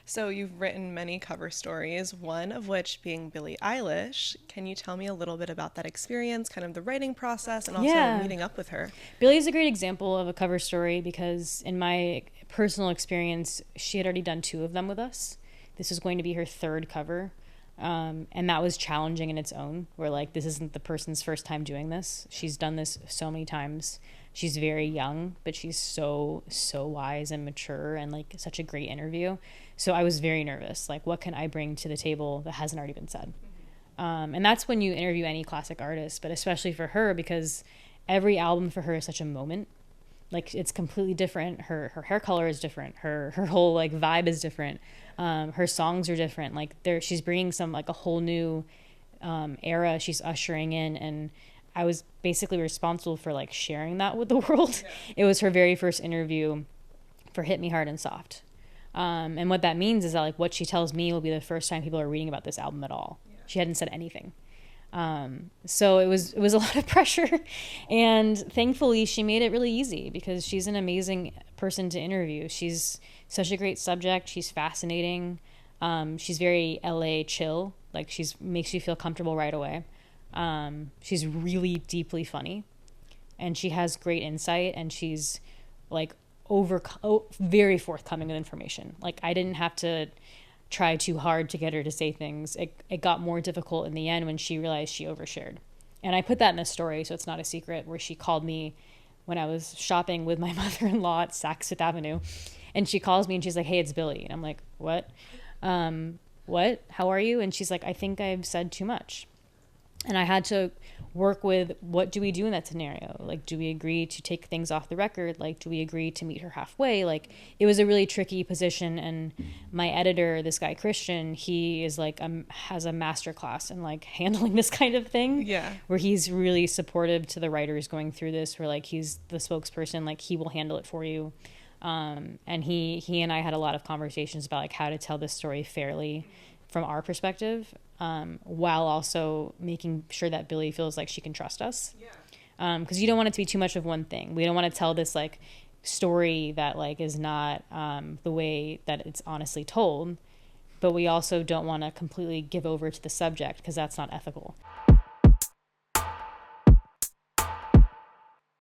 So you've written many cover stories, one of which being Billie Eilish. Can you tell me a little bit about that experience, kind of the writing process, and also Yeah. meeting up with her? Billy's a great example of a cover story because, in my personal experience, she had already done two of them with us. This was going to be her third cover. And that was challenging in its own. Where, like, this isn't the person's first time doing this. She's done this so many times. She's very young, but she's so wise and mature and, like, such a great interview. So I was very nervous. Like, what can I bring to the table that hasn't already been said? And that's when you interview any classic artist, but especially for her because every album for her is such a moment. Like, it's completely different. Her hair color is different. Her whole, like, vibe is different. Her songs are different. Like, she's bringing some, like, a whole new era she's ushering in, and I was basically responsible for, like, sharing that with the world. Yeah. It was her very first interview for Hit Me Hard and Soft. And what that means is that, like, what she tells me will be the first time people are reading about this album at all. Yeah. She hadn't said anything. So it was a lot of pressure, and thankfully she made it really easy because she's an amazing person to interview. She's such a great subject. She's fascinating. She's very LA chill. Like, she's makes you feel comfortable right away. She's really deeply funny, and she has great insight, and she's, like, very forthcoming with information. Like, I didn't have to try too hard to get her to say things. It got more difficult in the end when she realized she overshared. And I put that in the story, so it's not a secret, where she called me when I was shopping with my mother-in-law at Saks Fifth Avenue. And she calls me and she's like, "Hey, it's Billie." And I'm like, "What? What? How are you?" And she's like, "I think I've said too much." And I had to work with, what do we do in that scenario? Like, do we agree to take things off the record? Like, do we agree to meet her halfway? Like, it was a really tricky position. And my editor, this guy Christian, he is like, has a master class in, like, handling this kind of thing. Yeah. Where he's really supportive to the writers going through this, where, like, he's the spokesperson, like, he will handle it for you. And he and I had a lot of conversations about, like, how to tell this story fairly from our perspective, while also making sure that Billie feels like she can trust us. Yeah. Because you don't want it to be too much of one thing. We don't want to tell this, like, story that, like, is not the way that it's honestly told, but we also don't want to completely give over to the subject because that's not ethical.